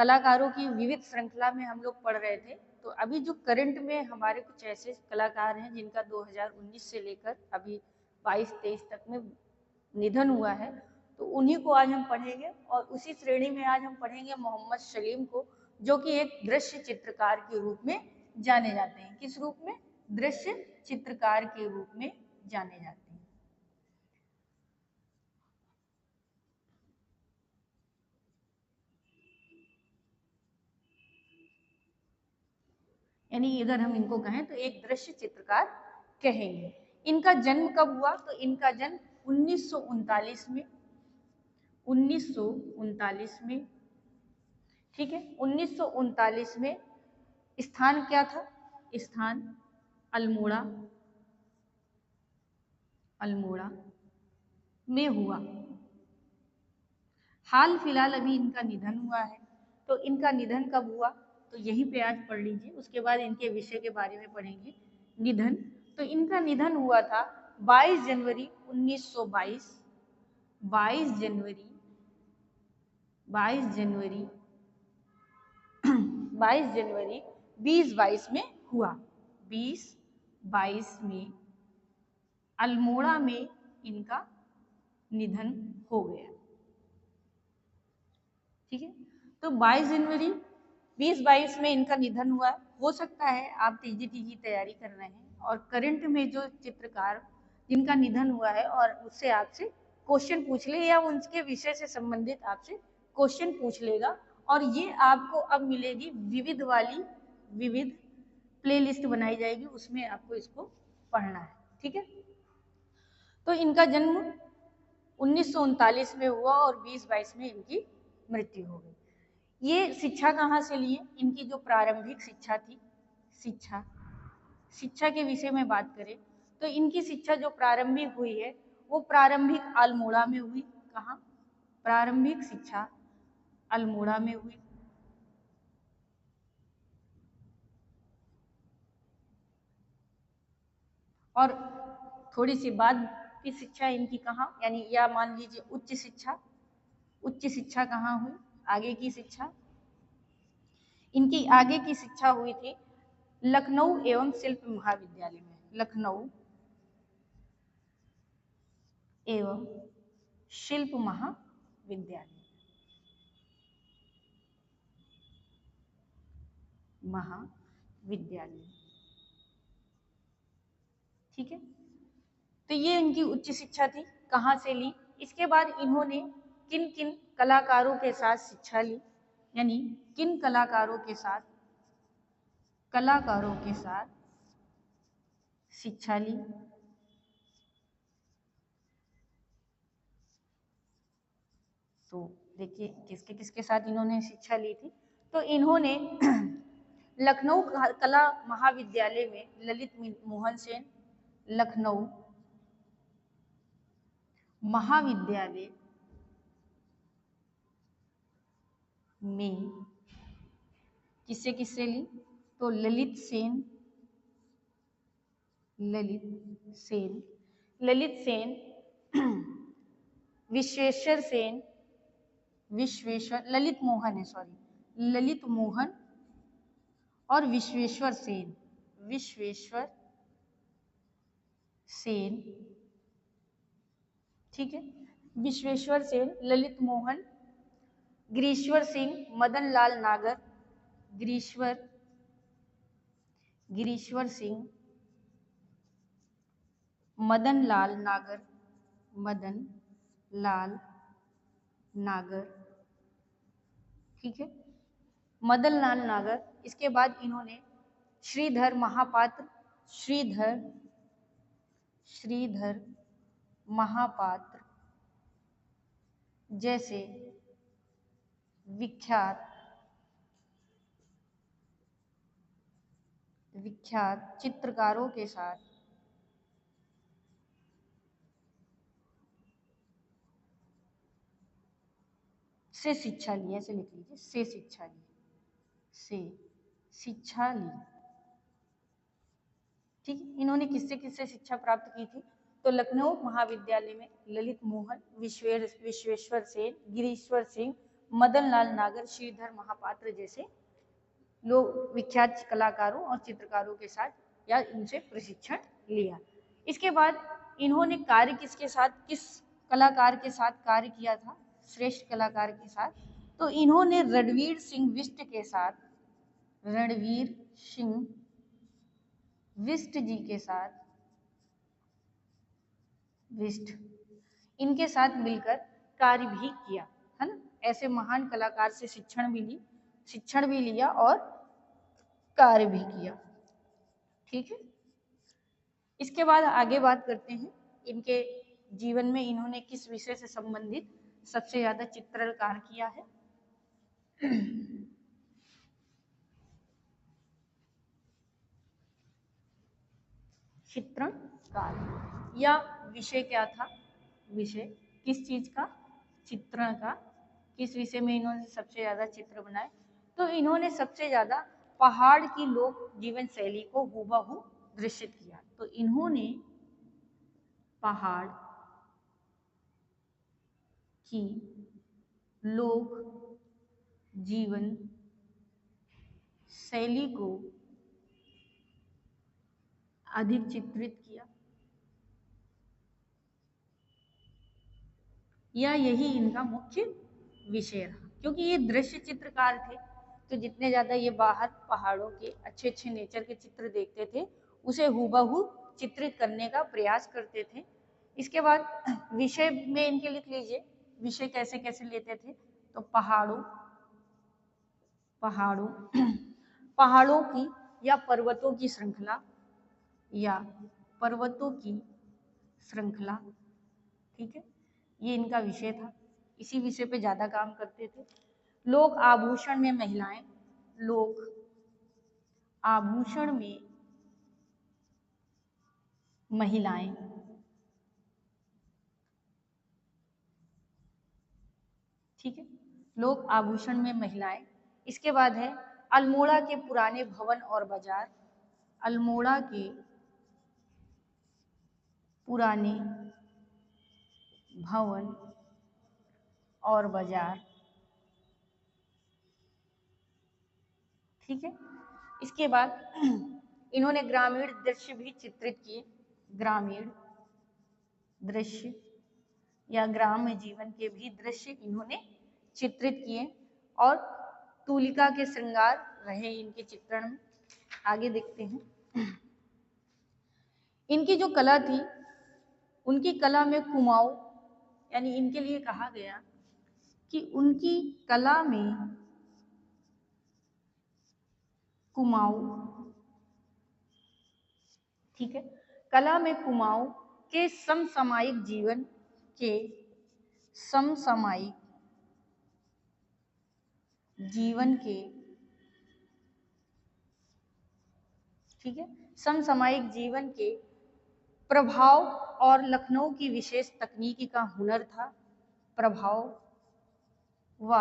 कलाकारों की विविध श्रृंखला में हम लोग पढ़ रहे थे। तो अभी जो करंट में हमारे कुछ ऐसे कलाकार हैं जिनका 2019 से लेकर अभी 22-23 तक में निधन हुआ है, तो उन्हीं को आज हम पढ़ेंगे। और उसी श्रेणी में आज हम पढ़ेंगे मोहम्मद सलीम को, जो कि एक दृश्य चित्रकार के रूप में जाने जाते हैं। किस रूप में? दृश्य चित्रकार के रूप में जाने जाते हैं। यानी अगर हम इनको कहें तो एक दृश्य चित्रकार कहेंगे। इनका जन्म कब हुआ? तो इनका जन्म 1939 में, 1939 में, ठीक है, 1939 में। स्थान क्या था? स्थान अल्मोड़ा, अल्मोड़ा में हुआ। हाल फिलहाल अभी इनका निधन हुआ है। तो इनका निधन कब हुआ? तो यहीं पे आज पढ़ लीजिए, उसके बाद इनके विषय के बारे में पढ़ेंगे। निधन, तो इनका निधन हुआ था 22 जनवरी 1922, 22 जनवरी 22 जनवरी 22 जनवरी 2022 में हुआ। 2022 में अल्मोड़ा में इनका निधन हो गया। ठीक है, तो 22 जनवरी 2022 में इनका निधन हुआ। हो सकता है आप टीजी तैयारी कर रहे हैं और करंट में जो चित्रकार जिनका निधन हुआ है और उससे आपसे क्वेश्चन पूछ ले, या उनके विषय से संबंधित आपसे क्वेश्चन पूछ लेगा। और ये आपको अब मिलेगी विविध वाली, विविध प्लेलिस्ट बनाई जाएगी, उसमें आपको इसको पढ़ना है। ठीक है, तो इनका जन्म 1939 में हुआ और 2022 में इनकी मृत्यु हो गई। ये शिक्षा कहाँ से लिए? इनकी जो प्रारंभिक शिक्षा थी, शिक्षा के विषय में बात करें तो इनकी शिक्षा जो प्रारंभिक हुई है वो प्रारंभिक अल्मोड़ा में हुई। कहाँ? प्रारंभिक शिक्षा अल्मोड़ा में हुई। और थोड़ी सी बाद की शिक्षा इनकी कहाँ, यानी या मान लीजिए उच्च शिक्षा, उच्च शिक्षा कहाँ हुई? आगे की शिक्षा, इनकी आगे की शिक्षा हुई थी लखनऊ एवं शिल्प महाविद्यालय में। लखनऊ एवं शिल्प महाविद्यालय, महाविद्यालय। ठीक है, तो ये इनकी उच्च शिक्षा थी। कहाँ से ली? इसके बाद इन्होंने किन किन कलाकारों के साथ शिक्षा ली, यानी किन कलाकारों के साथ शिक्षा ली? तो देखिए किसके किसके साथ इन्होंने शिक्षा ली थी। तो इन्होंने लखनऊ कला महाविद्यालय में ललित मोहन सेन, लखनऊ महाविद्यालय में किससे किससे ली? तो ललित सेन, ललित सेन, विश्वेश्वर सेन, ललित मोहन है, सॉरी, ललित मोहन और विश्वेश्वर सेन, ठीक है, विश्वेश्वर सेन, ललित मोहन, गिरीश्वर सिंह, मदन लाल नागर, गिरीश्वर सिंह, मदन लाल नागर, ठीक है, मदन लाल नागर। इसके बाद इन्होंने श्रीधर महापात्र, श्रीधर महापात्र जैसे विख्यात चित्रकारों के साथ से शिक्षा ली, ऐसे लिख लीजिए, से शिक्षा ली। ठीक है, इन्होंने किससे किससे शिक्षा प्राप्त की थी? तो लखनऊ महाविद्यालय में ललित मोहन, विश्वेश्वर सेन, गिरीश्वर सिंह, मदन लाल नागर, श्रीधर महापात्र जैसे लोग विख्यात कलाकारों और चित्रकारों के साथ या इनसे प्रशिक्षण लिया। इसके बाद इन्होंने कार्य किसके साथ, किस कलाकार के साथ कार्य किया था, श्रेष्ठ कलाकार के साथ, तो इन्होंने रणवीर सिंह बिष्ट के साथ, रणवीर सिंह बिष्ट जी के साथ, बिष्ट इनके साथ मिलकर कार्य भी किया, है ना। ऐसे महान कलाकार से शिक्षण भी लिया और कार्य भी किया। ठीक है, इसके बाद आगे बात करते हैं इनके जीवन में इन्होंने किस विषय से संबंधित सबसे ज्यादा चित्रकार किया है। चित्रणकार या विषय क्या था, विषय किस चीज का, चित्रण का, किस विषय में इन्होंने सबसे ज्यादा चित्र बनाए, तो इन्होंने सबसे ज्यादा पहाड़ की लोक जीवन शैली को हूबहू दृश्यित किया। तो इन्होंने पहाड़ की लोक जीवन शैली को अधिक चित्रित किया, या यही इनका मुख्य विषय रहा। क्योंकि ये दृश्य चित्रकार थे, तो जितने ज्यादा ये बाहर पहाड़ों के अच्छे अच्छे नेचर के चित्र देखते थे, उसे हूबहू चित्रित करने का प्रयास करते थे। इसके बाद विषय में इनके लिख लीजिए, विषय कैसे कैसे लेते थे, तो पहाड़ों की या पर्वतों की श्रृंखला, ठीक है, ये इनका विषय था। इसी विषय पे ज्यादा काम करते थे। लोक आभूषण में महिलाएं, लोक आभूषण में महिलाएं, ठीक है, लोक आभूषण में महिलाएं। इसके बाद है अल्मोड़ा के पुराने भवन और बाजार, अल्मोड़ा के पुराने भवन और बाजार, ठीक है। इसके बाद इन्होंने ग्रामीण दृश्य भी चित्रित किए, ग्रामीण दृश्य या ग्राम्य जीवन के भी दृश्य इन्होंने चित्रित किए, और तूलिका के श्रृंगार रहे इनके चित्रण में। आगे देखते हैं इनकी जो कला थी, उनकी कला में कुमाऊं, यानी इनके लिए कहा गया कि उनकी कला में कुमाऊं, ठीक है, कला में कुमाऊं के समसामयिक जीवन के ठीक है, समसामयिक जीवन के प्रभाव और लखनऊ की विशेष तकनीकी का हुनर था, प्रभाव व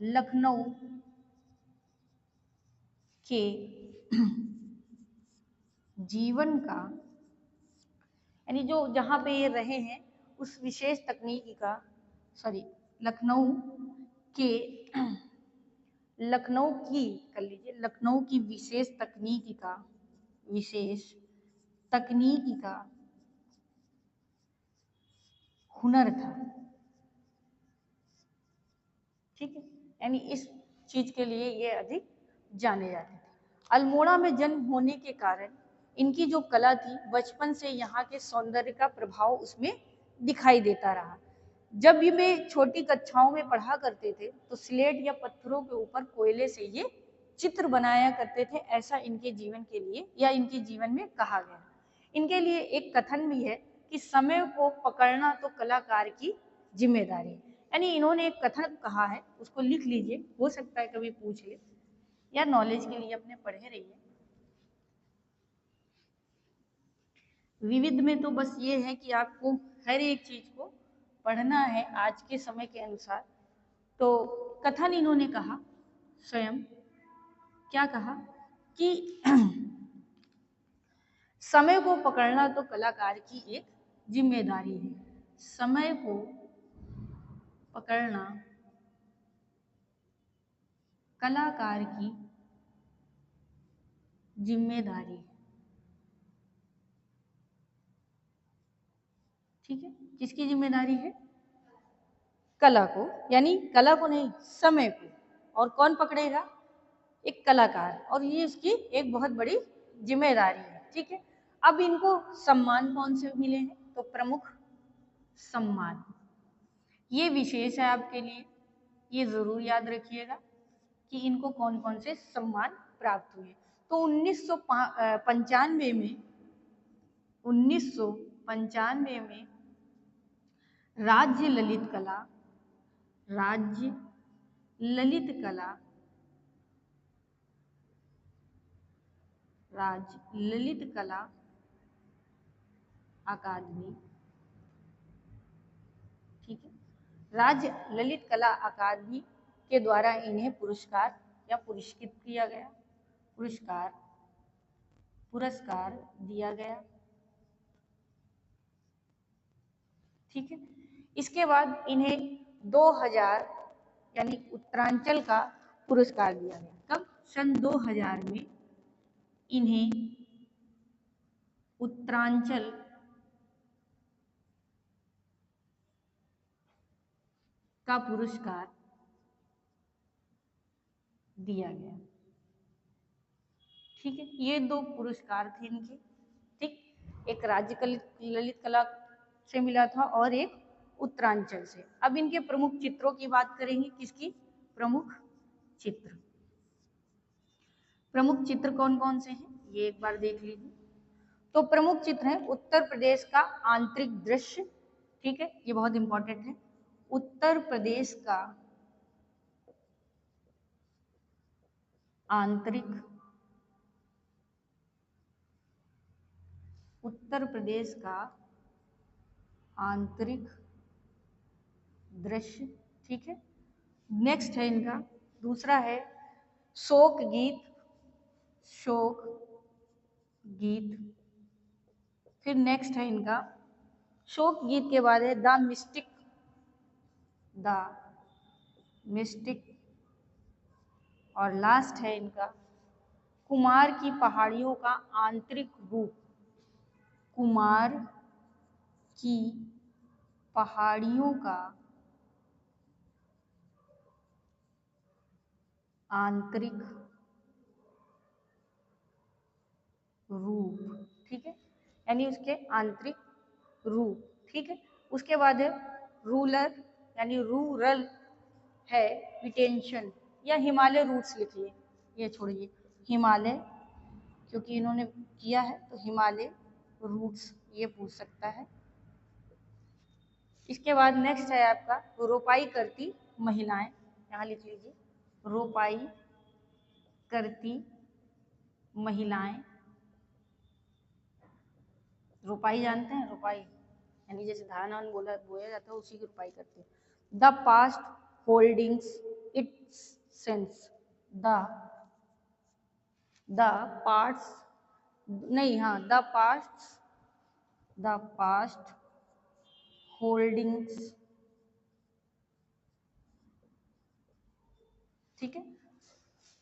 लखनऊ के जीवन का, यानी जो जहां पे ये रहे हैं उस विशेष तकनीकी का, लखनऊ की विशेष तकनीकी का हुनर था, ठीक है, यानी इस चीज के लिए ये अधिक जाने जाते थे। अल्मोड़ा में जन्म होने के कारण इनकी जो कला थी, बचपन से यहाँ के सौंदर्य का प्रभाव उसमें दिखाई देता रहा। जब भी वे छोटी कक्षाओं में पढ़ा करते थे, तो स्लेट या पत्थरों के ऊपर कोयले से ये चित्र बनाया करते थे, ऐसा इनके जीवन के लिए या इनके जीवन में कहा गया। इनके लिए एक कथन भी है कि समय को पकड़ना तो कलाकार की जिम्मेदारी, यानी इन्होंने एक कथन कहा है, उसको लिख लीजिए, हो सकता है कभी पूछ ले, या नॉलेज के लिए अपने पढ़े रहिए। विविध में तो बस ये है कि आपको हर एक चीज को पढ़ना है आज के समय के अनुसार। तो कथन इन्होंने कहा, स्वयं क्या कहा कि समय को पकड़ना तो कलाकार की एक जिम्मेदारी है, समय को पकड़ना कलाकार की जिम्मेदारी है। ठीक है, किसकी जिम्मेदारी है? कला को, यानी कला को नहीं, समय को। और कौन पकड़ेगा? एक कलाकार, और ये इसकी एक बहुत बड़ी जिम्मेदारी है। ठीक है, अब इनको सम्मान कौन से मिले हैं? तो प्रमुख सम्मान, ये विशेष है आपके लिए, ये जरूर याद रखिएगा कि इनको कौन कौन से सम्मान प्राप्त हुए। तो 1995 में राज्य ललित कला अकादमी, ठीक है, राज्य ललित कला अकादमी के द्वारा इन्हें पुरस्कार या पुरस्कृत किया गया, पुरस्कार दिया गया। ठीक है, इसके बाद इन्हें 2000 यानी उत्तरांचल का पुरस्कार दिया गया। कब? सन 2000 में इन्हें उत्तरांचल का पुरस्कार दिया गया। ठीक है, ये 2 पुरस्कार थे इनके। ठीक, एक राज्य ललित कला से मिला था और एक उत्तरांचल से। अब इनके प्रमुख चित्रों की बात करेंगे। किसकी? प्रमुख चित्र कौन कौन से हैं, ये एक बार देख लीजिए। तो प्रमुख चित्र है उत्तर प्रदेश का आंतरिक दृश्य। ठीक है, ये बहुत इंपॉर्टेंट है। उत्तर प्रदेश का आंतरिक दृश्य। ठीक है, नेक्स्ट है इनका दूसरा है शोक गीत। फिर नेक्स्ट है इनका शोक गीत के बाद है द मिस्टिक, और लास्ट है इनका कुमार की पहाड़ियों का आंतरिक रूप। कुमार की पहाड़ियों का आंतरिक रूप। ठीक है, यानी उसके आंतरिक रूप। ठीक है, उसके बाद है रूरल हैबिटेशन या हिमालय रूट्स लिखिए, ये छोड़िए हिमालय, क्योंकि इन्होंने किया है तो हिमालय रूट्स ये पूछ सकता है। इसके बाद नेक्स्ट है आपका रोपाई करती महिलाएं, यहाँ लिख लीजिए रोपाई करती महिलाएं। रोपाई जानते हैं? रोपाई यानी जैसे धान बोया जाता है, उसी की रोपाई करते हैं। The past holdings its sense, the past holdings. ठीक है,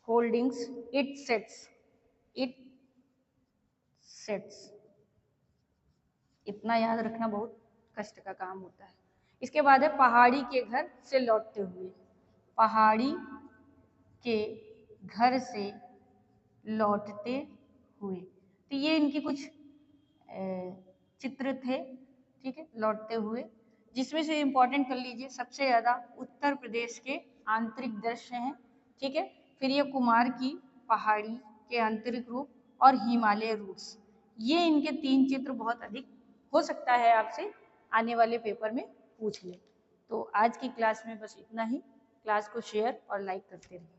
होल्डिंग्स इट सेट्स, इतना याद रखना बहुत कष्ट का काम होता है। इसके बाद है पहाड़ी के घर से लौटते हुए। पहाड़ी के घर से लौटते हुए, तो ये इनकी कुछ चित्र थे। ठीक है, लौटते हुए, जिसमें से इंपॉर्टेंट कर लीजिए सबसे ज्यादा उत्तर प्रदेश के आंतरिक दृश्य हैं। ठीक है, फिर ये कुमार की पहाड़ी के आंतरिक रूप और हिमालय रूट्स, ये इनके 3 चित्र बहुत अधिक हो सकता है आपसे आने वाले पेपर में पूछ ले। तो आज की क्लास में बस इतना ही। क्लास को शेयर और लाइक करते रहिए।